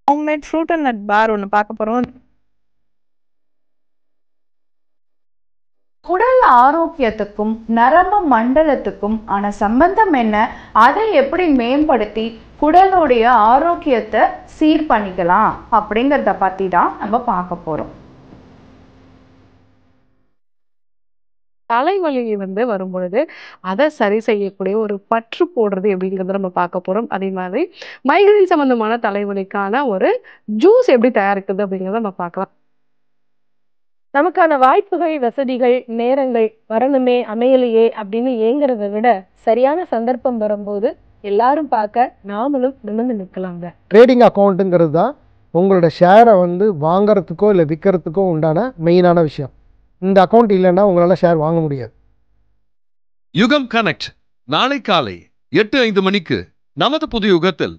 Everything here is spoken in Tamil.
ஹோம்மேட் ஃப்ரூட் அண்ட் நட் பார் ஒன்று பார்க்க போகிறோம். குடல் ஆரோக்கியத்துக்கும் நரம்பு மண்டலத்துக்கும் ஆன சம்பந்தம் என்ன, அதை எப்படி மேம்படுத்தி குடலுடைய ஆரோக்கியத்தை சீர் பண்ணிக்கலாம் அப்படிங்கிறத பற்றி தான் நம்ம பார்க்க போகிறோம். தலைவலி வரும் பொழுது அதை சரி செய்யக்கூடிய ஒரு பற்று போடுறது எப்படிங்கிறத நம்ம பார்க்க போகிறோம். அதே மாதிரி மைக்ரேன் சம்பந்தமான தலைவலிக்கான ஒரு ஜூஸ் எப்படி தயாரிக்கிறது அப்படிங்கிறத நம்ம பார்க்கலாம். நமக்கான வாய்ப்புகள், வசதிகள், நேரங்கள் வரணுமே அமையலையே அப்படின்னு ஏங்குறத விட சரியான சந்தர்ப்பம் வரும்போது எல்லாரும் பார்க்க நாமளும் நிமிர்ந்து நிற்கலாங்க. ட்ரேடிங் அக்கௌண்ட்டுங்கிறது தான் உங்களோட ஷேரை வாங்குறதுக்கோ இல்லை விற்கிறதுக்கோ உண்டான மெயினான விஷயம். இந்த அக்கௌண்ட் இல்லைன்னா உங்களால் ஷேர் வாங்க முடியாது. யுகம் கனெக்ட் நாளை காலை 8:05 மணிக்கு நமது புது யுகத்தில்.